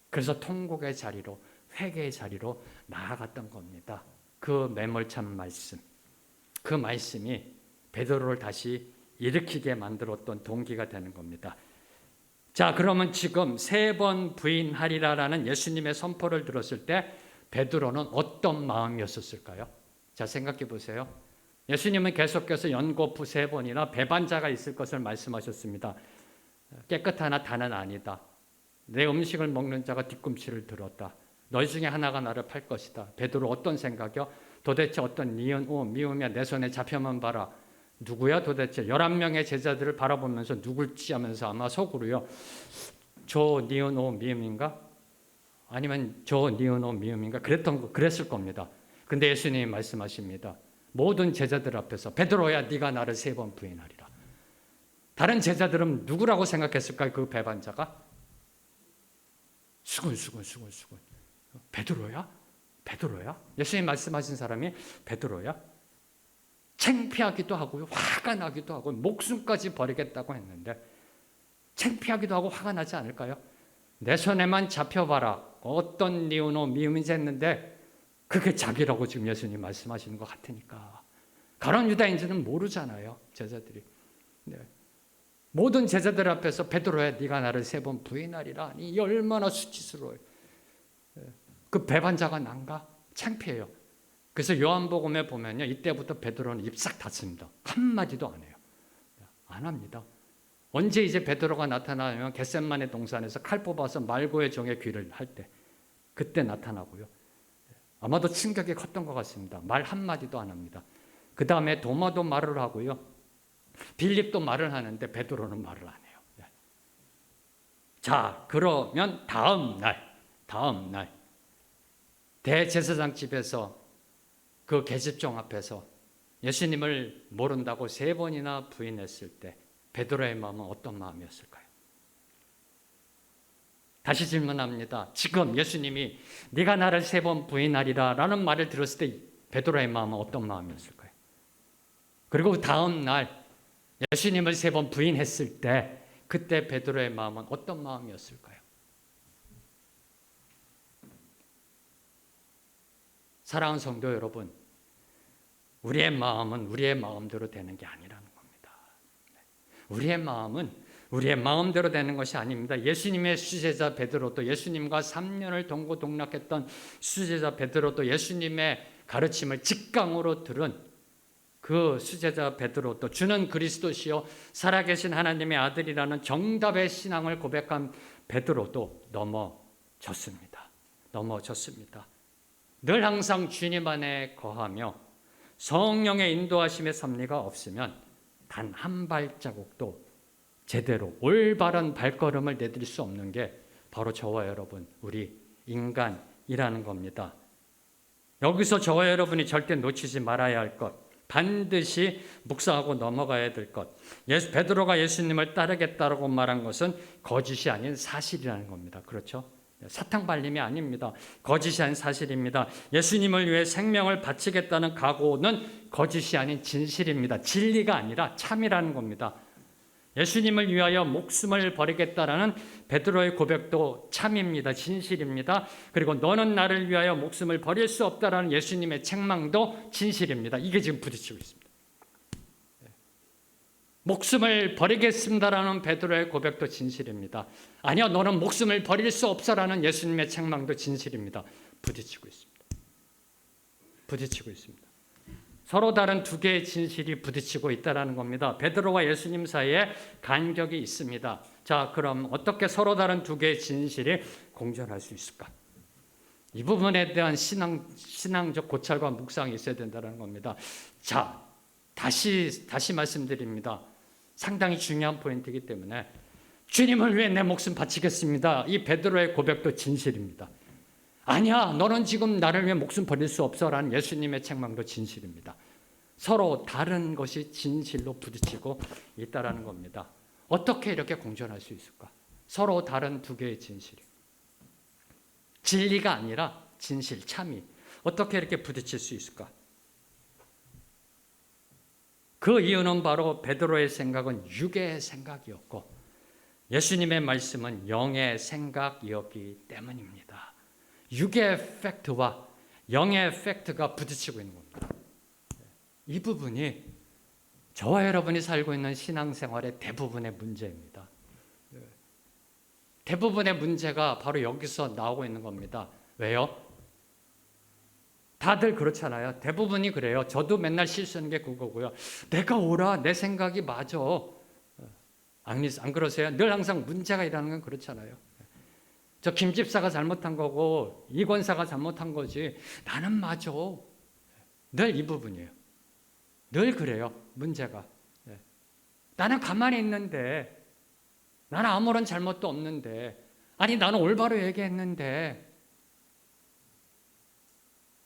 그래서 통곡의 자리로, 회개의 자리로 나아갔던 겁니다. 그 매몰찬 말씀, 그 말씀이 베드로를 다시 일으키게 만들었던 동기가 되는 겁니다. 자, 그러면 지금 3번 부인하리라라는 예수님의 선포를 들었을 때 베드로는 어떤 마음이었을까요? 자, 생각해 보세요. 예수님은 계속해서 연거푸 3번이나 배반자가 있을 것을 말씀하셨습니다. 깨끗하나 다는 아니다. 내 음식을 먹는 자가 뒤꿈치를 들었다. 너희 중에 하나가 나를 팔 것이다. 베드로 어떤 생각이요? 도대체 어떤 니은오 미우며 내 손에 잡혀만 봐라. 누구야 도대체? 11명의 제자들을 바라보면서 누굴지 하면서 아마 속으로요. 저 니은오 미음인가? 아니면 저 니은오 미음인가? 그랬을 겁니다. 근데 예수님이 말씀하십니다. 모든 제자들 앞에서 베드로야 네가 나를 3번 부인하리라. 다른 제자들은 누구라고 생각했을까요? 그 배반자가? 수군. 베드로야? 예수님 말씀하신 사람이 베드로야? 창피하기도 하고요. 화가 나기도 하고 목숨까지 버리겠다고 했는데 창피하기도 하고 화가 나지 않을까요? 내 손에만 잡혀봐라. 어떤 니은오 미음인지 했는데 그게 자기라고 지금 예수님 말씀하시는 것 같으니까. 가론 유다인지는 모르잖아요. 제자들이. 네. 모든 제자들 앞에서 베드로야 네가 나를 3번 부인하리라. 이 얼마나 수치스러워요. 그 배반자가 난가? 창피해요. 그래서 요한복음에 보면요. 이때부터 베드로는 입 싹 닫습니다. 한마디도 안 해요. 안 합니다. 언제 이제 베드로가 나타나면 겟셋마네 동산에서 칼 뽑아서 말고의 종의 귀를 할 때 그때 나타나고요. 아마도 충격이 컸던 것 같습니다. 말 한마디도 안 합니다. 그 다음에 도마도 말을 하고요. 빌립도 말을 하는데 베드로는 말을 안 해요. 자, 그러면 다음 날 대제사장 집에서 그 계집종 앞에서 예수님을 모른다고 3번이나 부인했을 때 베드로의 마음은 어떤 마음이었을까요? 다시 질문합니다. 지금 예수님이 네가 나를 3번 부인하리라 라는 말을 들었을 때 베드로의 마음은 어떤 마음이었을까요? 그리고 다음 날 예수님을 3번 부인했을 때 그때 베드로의 마음은 어떤 마음이었을까요? 사랑하는 성도 여러분, 우리의 마음은 우리의 마음대로 되는 게 아니라는 겁니다. 우리의 마음은 우리의 마음대로 되는 것이 아닙니다. 예수님의 수제자 베드로도 예수님과 3년을 동고동락했던 수제자 베드로도 예수님의 가르침을 직강으로 들은 그 수제자 베드로도 주는 그리스도시요 살아계신 하나님의 아들이라는 정답의 신앙을 고백한 베드로도 넘어졌습니다. 늘 항상 주님 안에 거하며 성령의 인도하심의 섭리가 없으면 단 한 발자국도 제대로 올바른 발걸음을 내딜 수 없는 게 바로 저와 여러분, 우리 인간이라는 겁니다. 여기서 저와 여러분이 절대 놓치지 말아야 할 것, 반드시 묵상하고 넘어가야 될 것. 베드로가 예수님을 따르겠다라고 말한 것은 거짓이 아닌 사실이라는 겁니다. 그렇죠? 사탕 발림이 아닙니다. 거짓이 아닌 사실입니다. 예수님을 위해 생명을 바치겠다는 각오는 거짓이 아닌 진실입니다. 진리가 아니라 참이라는 겁니다. 예수님을 위하여 목숨을 버리겠다라는 베드로의 고백도 참입니다. 진실입니다. 그리고 너는 나를 위하여 목숨을 버릴 수 없다라는 예수님의 책망도 진실입니다. 이게 지금 부딪히고 있습니다. 목숨을 버리겠습니다라는 베드로의 고백도 진실입니다. 아니요, 너는 목숨을 버릴 수 없어라는 예수님의 책망도 진실입니다. 부딪히고 있습니다. 부딪히고 있습니다. 서로 다른 두 개의 진실이 부딪히고 있다는 겁니다. 베드로와 예수님 사이에 간격이 있습니다. 자, 그럼 어떻게 서로 다른 두 개의 진실이 공존할 수 있을까? 이 부분에 대한 신앙적 고찰과 묵상이 있어야 된다는 겁니다. 자, 다시 말씀드립니다. 상당히 중요한 포인트이기 때문에 주님을 위해 내 목숨 바치겠습니다. 이 베드로의 고백도 진실입니다. 아니야, 너는 지금 나를 위해 목숨 버릴 수 없어라는 예수님의 책망도 진실입니다. 서로 다른 것이 진실로 부딪히고 있다라는 겁니다. 어떻게 이렇게 공존할 수 있을까? 서로 다른 두 개의 진실이. 진리가 아니라 진실, 참이. 어떻게 이렇게 부딪힐 수 있을까? 그 이유는 바로 베드로의 생각은 육의 생각이었고 예수님의 말씀은 영의 생각이었기 때문입니다. 육의 팩트와 영의 팩트가 부딪히고 있는 겁니다. 이 부분이 저와 여러분이 살고 있는 신앙생활의 대부분의 문제입니다. 대부분의 문제가 바로 여기서 나오고 있는 겁니다. 왜요? 다들 그렇잖아요. 대부분이 그래요. 저도 맨날 실수하는 게 그거고요. 내가 옳아, 내 생각이 맞아. 안 그러세요? 늘 항상 문제가 일어나는 건 그렇잖아요. 저 김 집사가 잘못한 거고 이 권사가 잘못한 거지 나는 맞아. 늘 이 부분이에요. 늘 그래요. 문제가. 나는 가만히 있는데 나는 아무런 잘못도 없는데 아니 나는 올바로 얘기했는데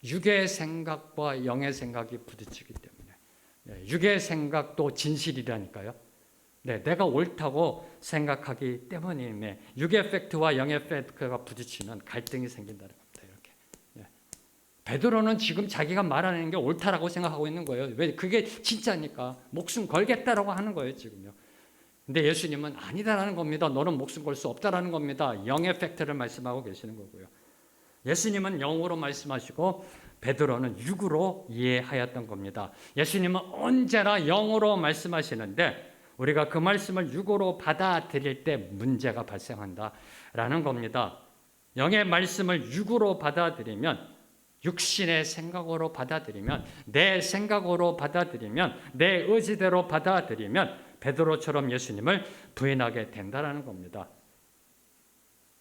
육의 생각과 영의 생각이 부딪히기 때문에 육의 생각도 진실이라니까요. 내가 옳다고 생각하기 때문에 육의 팩트와 영의 팩트가 부딪히면 갈등이 생긴다는 겁니다. 이렇게. 베드로는 지금 자기가 말하는 게 옳다라고 생각하고 있는 거예요. 왜? 그게 진짜니까 목숨 걸겠다라고 하는 거예요, 지금요. 근데 예수님은 아니다라는 겁니다. 너는 목숨 걸 수 없다라는 겁니다. 영의 팩트를 말씀하고 계시는 거고요. 예수님은 영으로 말씀하시고 베드로는 육으로 이해하였던 겁니다. 예수님은 언제나 영으로 말씀하시는데 우리가 그 말씀을 육으로 받아들일 때 문제가 발생한다라는 겁니다. 영의 말씀을 육으로 받아들이면 육신의 생각으로 받아들이면 내 생각으로 받아들이면 내 의지대로 받아들이면 베드로처럼 예수님을 부인하게 된다는 겁니다.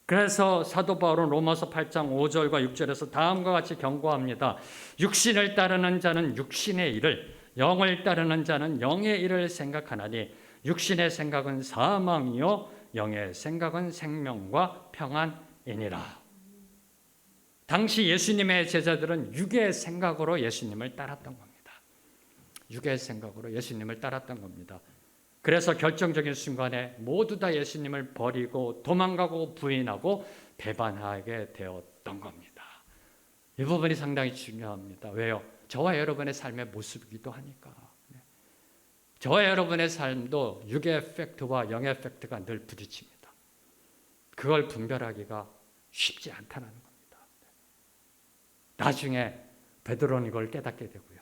그래서 사도 바울은 로마서 8장 5절과 6절에서 다음과 같이 경고합니다. 육신을 따르는 자는 육신의 일을 영을 따르는 자는 영의 일을 생각하나니 육신의 생각은 사망이요 영의 생각은 생명과 평안이니라. 당시 예수님의 제자들은 육의 생각으로 예수님을 따랐던 겁니다. 육의 생각으로 예수님을 따랐던 겁니다. 그래서 결정적인 순간에 모두 다 예수님을 버리고 도망가고 부인하고 배반하게 되었던 겁니다. 이 부분이 상당히 중요합니다. 왜요? 저와 여러분의 삶의 모습이기도 하니까. 저와 여러분의 삶도 육의 팩트와 영의 팩트가 늘 부딪힙니다. 그걸 분별하기가 쉽지 않다는 겁니다. 나중에 베드로는 이걸 깨닫게 되고요.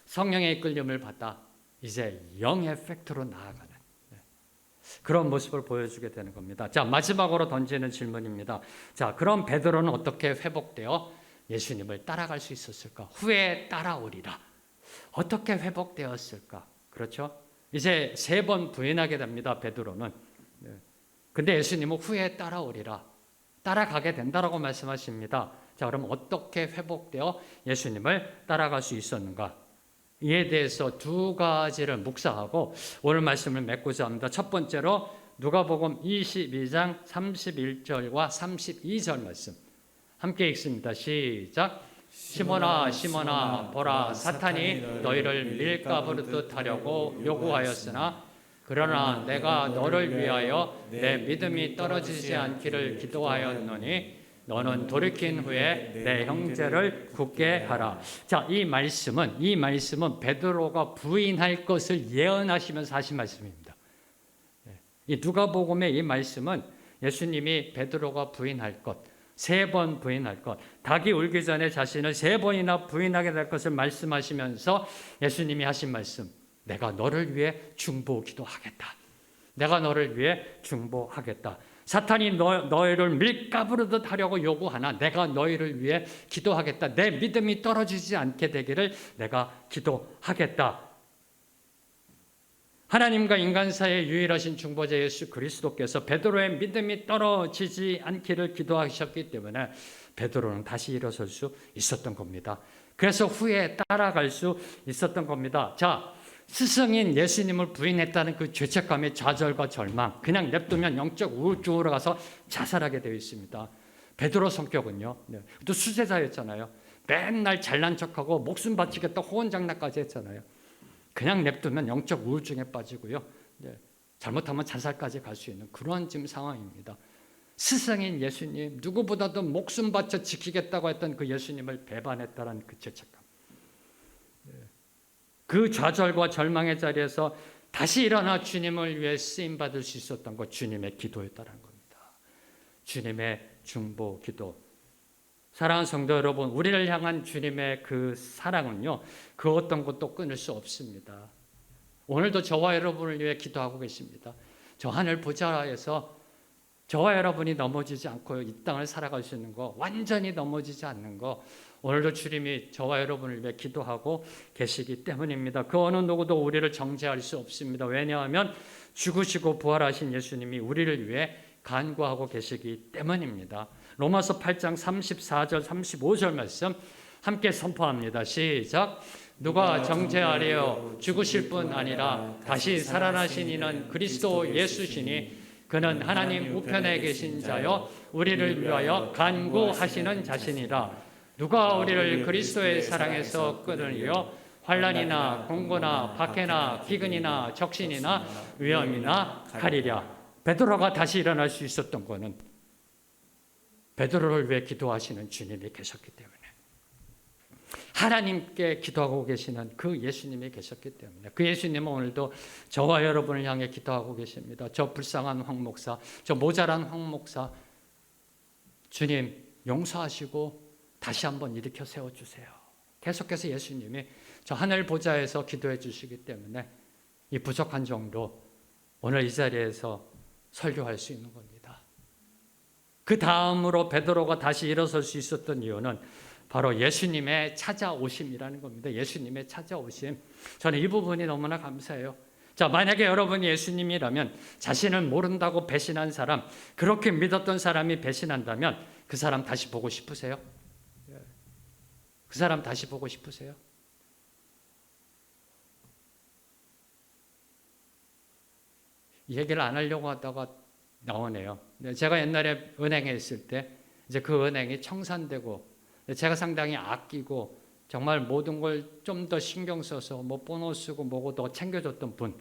성령의 이끌림을 받아 이제 영의 팩트로 나아가는 그런 모습을 보여주게 되는 겁니다. 자, 마지막으로 던지는 질문입니다. 자, 그럼 베드로는 어떻게 회복되어 예수님을 따라갈 수 있었을까? 후에 따라오리라. 어떻게 회복되었을까? 그렇죠? 이제 3번 부인하게 됩니다. 베드로는. 근데 예수님은 후에 따라오리라. 따라가게 된다라고 말씀하십니다. 자, 그럼 어떻게 회복되어 예수님을 따라갈 수 있었는가? 이에 대해서 2가지를 묵상하고 오늘 말씀을 맺고자 합니다. 첫 번째로 누가복음 22장 31절과 32절 말씀 함께 읽습니다. 시작. 시몬아 시몬아 보라 사탄이 너희를 밀가부르듯 하려고 요구하였으나 그러나 내가 너를 위하여 내 믿음이 떨어지지 않기를 기도하였노니 너는 돌이킨 후에 내 형제를 굳게 하라. 자, 이 말씀은 베드로가 부인할 것을 예언하시면서 하신 말씀입니다. 이 누가복음의 이 말씀은 예수님이 베드로가 부인할 것, 3번 부인할 것, 닭이 울기 전에 자신을 3번이나 부인하게 될 것을 말씀하시면서 예수님이 하신 말씀, 내가 너를 위해 중보기도하겠다. 내가 너를 위해 중보하겠다. 사탄이 너희를 밀가부르듯 하려고 요구하나 내가 너희를 위해 기도하겠다. 내 믿음이 떨어지지 않게 되기를 내가 기도하겠다. 하나님과 인간 사이의 유일하신 중보자 예수 그리스도께서 베드로의 믿음이 떨어지지 않기를 기도하셨기 때문에 베드로는 다시 일어설 수 있었던 겁니다. 그래서 후에 따라갈 수 있었던 겁니다. 자, 스승인 예수님을 부인했다는 그 죄책감의 좌절과 절망, 그냥 냅두면 영적 우울증으로 가서 자살하게 되어 있습니다. 베드로 성격은요, 또 수제자였잖아요. 맨날 잘난 척하고 목숨 바치겠다 호언장난까지 했잖아요. 그냥 냅두면 영적 우울증에 빠지고요, 잘못하면 자살까지 갈 수 있는 그런 지금 상황입니다. 스승인 예수님, 누구보다도 목숨 바쳐 지키겠다고 했던 그 예수님을 배반했다는 그 죄책감, 그 좌절과 절망의 자리에서 다시 일어나 주님을 위해 쓰임받을 수 있었던 것, 주님의 기도였다는 겁니다. 주님의 중보 기도. 사랑하는 성도 여러분, 우리를 향한 주님의 그 사랑은요, 그 어떤 것도 끊을 수 없습니다. 오늘도 저와 여러분을 위해 기도하고 계십니다. 저 하늘 보좌에서 저와 여러분이 넘어지지 않고 이 땅을 살아갈 수 있는 거, 완전히 넘어지지 않는 거, 오늘도 주님이 저와 여러분을 위해 기도하고 계시기 때문입니다. 그 어느 누구도 우리를 정죄할 수 없습니다. 왜냐하면 죽으시고 부활하신 예수님이 우리를 위해 간구하고 계시기 때문입니다. 로마서 8장 34절 35절 말씀 함께 선포합니다. 시작. 누가 정죄하리요? 죽으실 뿐 아니라 다시 살아나신 이는 그리스도 예수시니 그는 하나님 우편에 계신 자요 우리를 위하여 간구하시는 자신이라. 누가 우리를 그리스도의 사랑에서 끊으리요? 환난이나 공고나 박해나 기근이나 적신이나 위험이나 가리랴. 베드로가 다시 일어날 수 있었던 것은 베드로를 위해 기도하시는 주님이 계셨기 때문에, 하나님께 기도하고 계시는 그 예수님이 계셨기 때문에, 그 예수님은 오늘도 저와 여러분을 향해 기도하고 계십니다. 저 불쌍한 황 목사, 저 모자란 황 목사, 주님 용서하시고 다시 한번 일으켜 세워주세요. 계속해서 예수님이 저 하늘 보좌에서 기도해 주시기 때문에 이 부족한 정도 오늘 이 자리에서 설교할 수 있는 겁니다. 그 다음으로 베드로가 다시 일어설 수 있었던 이유는 바로 예수님의 찾아오심이라는 겁니다. 예수님의 찾아오심. 저는 이 부분이 너무나 감사해요. 자, 만약에 여러분이 예수님이라면 자신을 모른다고 배신한 사람, 그렇게 믿었던 사람이 배신한다면 그 사람 다시 보고 싶으세요? 그 사람 다시 보고 싶으세요? 이 얘기를 안 하려고 하다가 나오네요. 제가 옛날에 은행에 있을 때 이제 그 은행이 청산되고 제가 상당히 아끼고 정말 모든 걸 좀 더 신경 써서 뭐 보너스 쓰고 뭐고 더 챙겨줬던 분.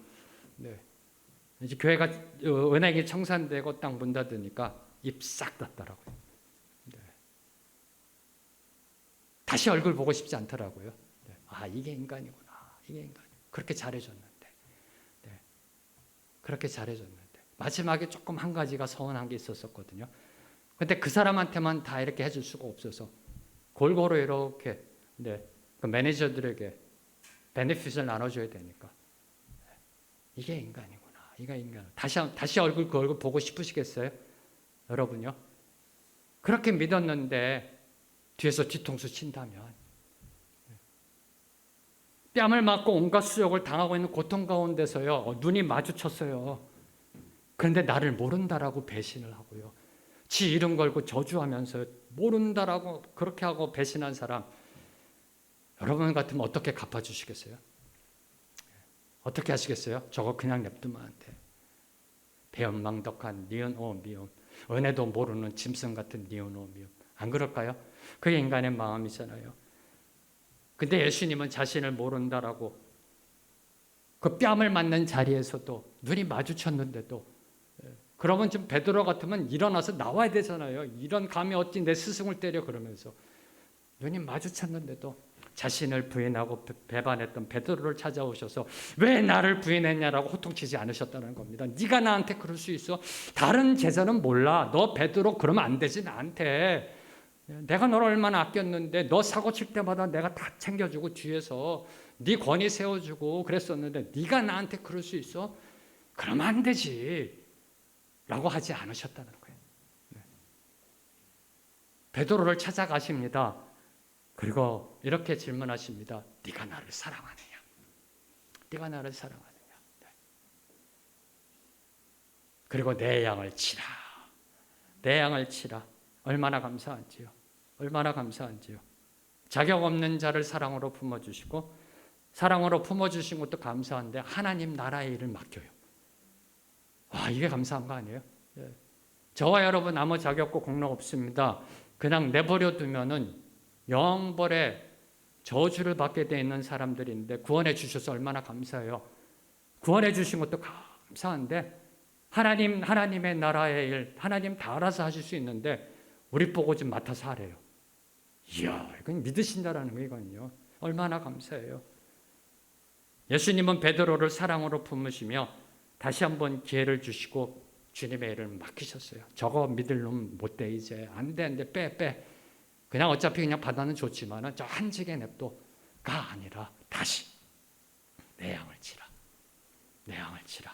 이제 교회가 은행이 청산되고 딱 문 닫으니까 입 싹 닫더라고요. 다시 얼굴 보고 싶지 않더라고요. 아, 이게 인간이구나. 이게 인간. 그렇게 잘해줬는데. 그렇게 잘해줬는데. 마지막에 조금 한 가지가 서운한 게 있었거든요. 근데 그 사람한테만 다 이렇게 해줄 수가 없어서 골고루 이렇게 그 매니저들에게 베네핏을 나눠줘야 되니까. 이게 인간이구나. 이게 인간. 다시 얼굴 그 얼굴 보고 싶으시겠어요? 여러분요? 그렇게 믿었는데 뒤에서 뒤통수 친다면, 뺨을 맞고 온갖 수욕을 당하고 있는 고통 가운데서요, 눈이 마주쳤어요. 그런데 나를 모른다라고 배신을 하고요, 지 이름 걸고 저주하면서 모른다라고 그렇게 하고 배신한 사람, 여러분 같으면 어떻게 갚아주시겠어요? 어떻게 하시겠어요? 저거 그냥 냅두면 안 돼. 배은망덕한 니은 오 미움, 은혜도 모르는 짐승 같은 니은 오 미움. 안 그럴까요? 그게 인간의 마음이잖아요. 근데 예수님은 자신을 모른다라고 그 뺨을 맞는 자리에서도 눈이 마주쳤는데도, 그러면 좀 베드로 같으면 일어나서 나와야 되잖아요. 이런 감이 어찌 내 스승을 때려, 그러면서 눈이 마주쳤는데도 자신을 부인하고 배반했던 베드로를 찾아오셔서 왜 나를 부인했냐라고 호통치지 않으셨다는 겁니다. 네가 나한테 그럴 수 있어? 다른 제자는 몰라. 너 베드로 그러면 안 되지. 나한테 내가 너를 얼마나 아꼈는데, 너 사고 칠 때마다 내가 다 챙겨주고 뒤에서 네 권위 세워주고 그랬었는데 네가 나한테 그럴 수 있어? 그러면 안 되지 라고 하지 않으셨다는 거예요. 베드로를 찾아가십니다. 그리고 이렇게 질문하십니다. 네가 나를 사랑하느냐? 네가 나를 사랑하느냐? 그리고 내 양을 치라. 내 양을 치라. 얼마나 감사한지요. 얼마나 감사한지요. 자격 없는 자를 사랑으로 품어주시고, 사랑으로 품어주신 것도 감사한데 하나님 나라의 일을 맡겨요. 와, 이게 감사한 거 아니에요? 저와 여러분 아무 자격고 공로 없습니다. 그냥 내버려 두면은 영벌의 저주를 받게 돼 있는 사람들인데 구원해 주셔서 얼마나 감사해요. 구원해 주신 것도 감사한데 하나님의 나라의 일, 하나님 다 알아서 하실 수 있는데 우리 보고 좀 맡아서 하래요. 이야, 이건 믿으신다라는 거, 이건요. 얼마나 감사해요. 예수님은 베드로를 사랑으로 품으시며 다시 한번 기회를 주시고 주님의 일을 맡기셨어요. 저거 믿을 놈 못 돼, 이제. 안 돼, 빼. 그냥 어차피 그냥 받아는 좋지만은 저 한직에 냅둬가 아니라 다시 내 양을 치라. 내 양을 치라.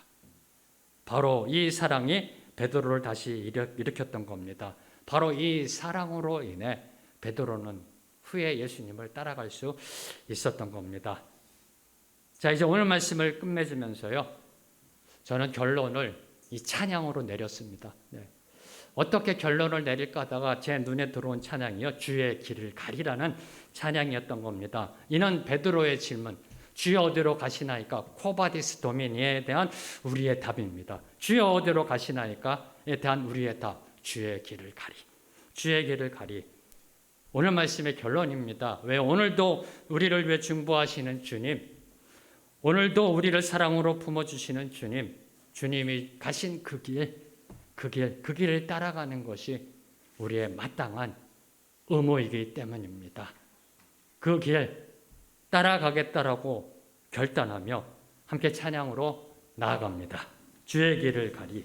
바로 이 사랑이 베드로를 다시 일으켰던 겁니다. 바로 이 사랑으로 인해 베드로는 후에 예수님을 따라갈 수 있었던 겁니다. 자, 이제 오늘 말씀을 끝맺으면서요, 저는 결론을 이 찬양으로 내렸습니다. 어떻게 결론을 내릴까 하다가 제 눈에 들어온 찬양이요, 주의 길을 가리라는 찬양이었던 겁니다. 이는 베드로의 질문, 주여 어디로 가시나이까? 코바디스 도미니에 대한 우리의 답입니다. 주여 어디로 가시나이까에 대한 우리의 답, 주의 길을 가리. 주의 길을 가리. 오늘 말씀의 결론입니다. 왜 오늘도 우리를 위해 중보하시는 주님, 오늘도 우리를 사랑으로 품어주시는 주님, 주님이 가신 그 길을 따라가는 것이 우리의 마땅한 의무이기 때문입니다. 그 길 따라가겠다라고 결단하며 함께 찬양으로 나아갑니다. 주의 길을 가리.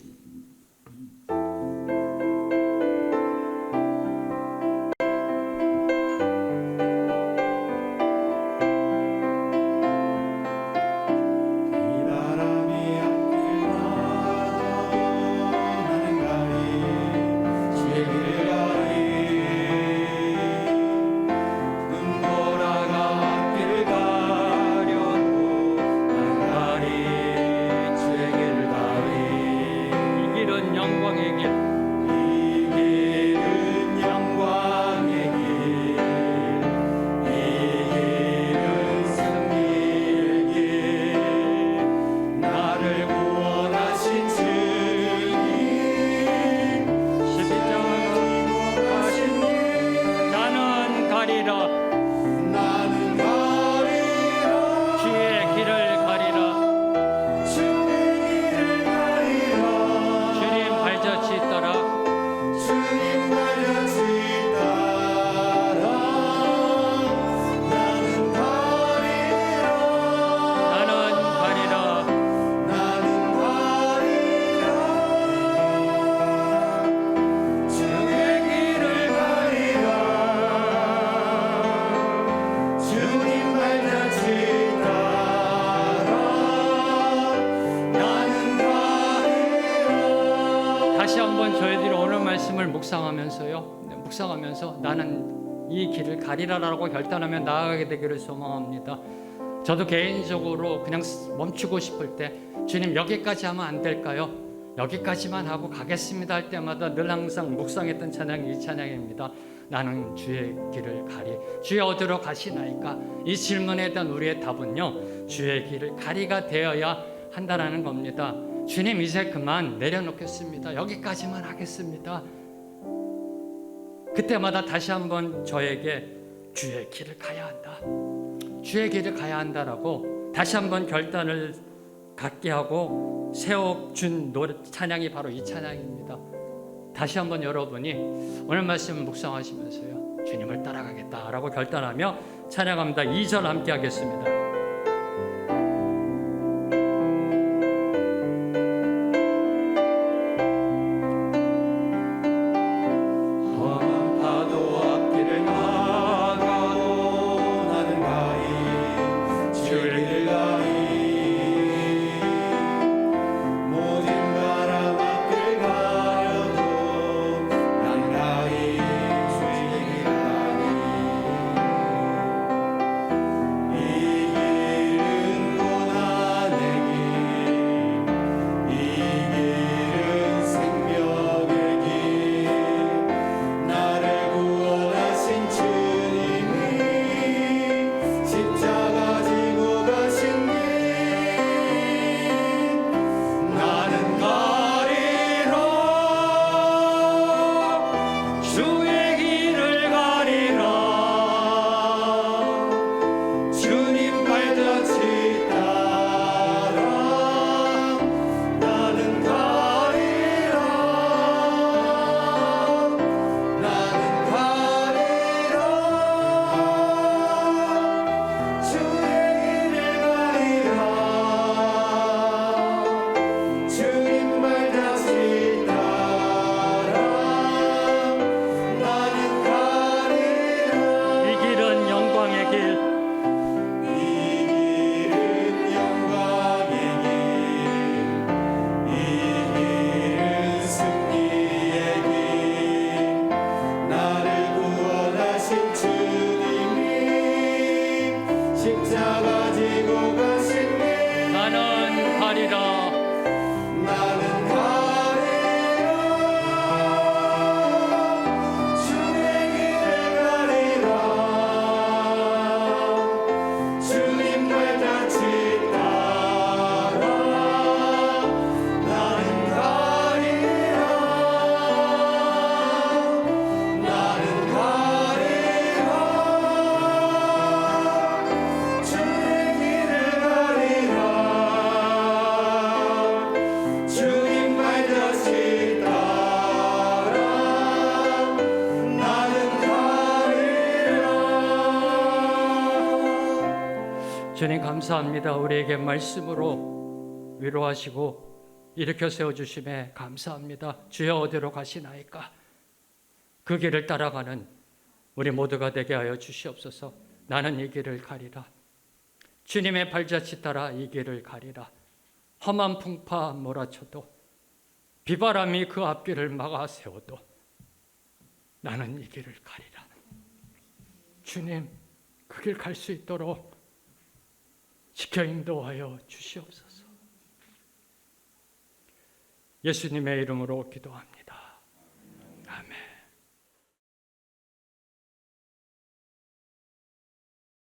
묵상하면서 나는 이 길을 가리라라고 결단하며 나아가게 되기를 소망합니다. 저도 개인적으로 그냥 멈추고 싶을 때 주님 여기까지 하면 안 될까요? 여기까지만 하고 가겠습니다 할 때마다 늘 항상 묵상했던 찬양이 이 찬양입니다. 나는 주의 길을 가리. 주의 어디로 가시나이까? 이 질문에 대한 우리의 답은요, 주의 길을 가리가 되어야 한다라는 겁니다. 주님 이제 그만 내려놓겠습니다. 여기까지만 하겠습니다. 그때마다 다시 한번 저에게 주의 길을 가야 한다. 주의 길을 가야 한다라고 다시 한번 결단을 갖게 하고 세워준 찬양이 바로 이 찬양입니다. 다시 한번 여러분이 오늘 말씀 묵상하시면서요, 주님을 따라가겠다라고 결단하며 찬양합니다. 2절 함께 하겠습니다. 주님 감사합니다. 우리에게 말씀으로 위로하시고 일으켜 세워주심에 감사합니다. 주여 어디로 가시나이까? 그 길을 따라가는 우리 모두가 되게 하여 주시옵소서. 나는 이 길을 가리라. 주님의 발자취 따라 이 길을 가리라. 험한 풍파 몰아쳐도 비바람이 그 앞길을 막아 세워도 나는 이 길을 가리라. 주님, 그 길 갈 수 있도록 지켜 인도하여 주시옵소서. 예수님의 이름으로 기도합니다.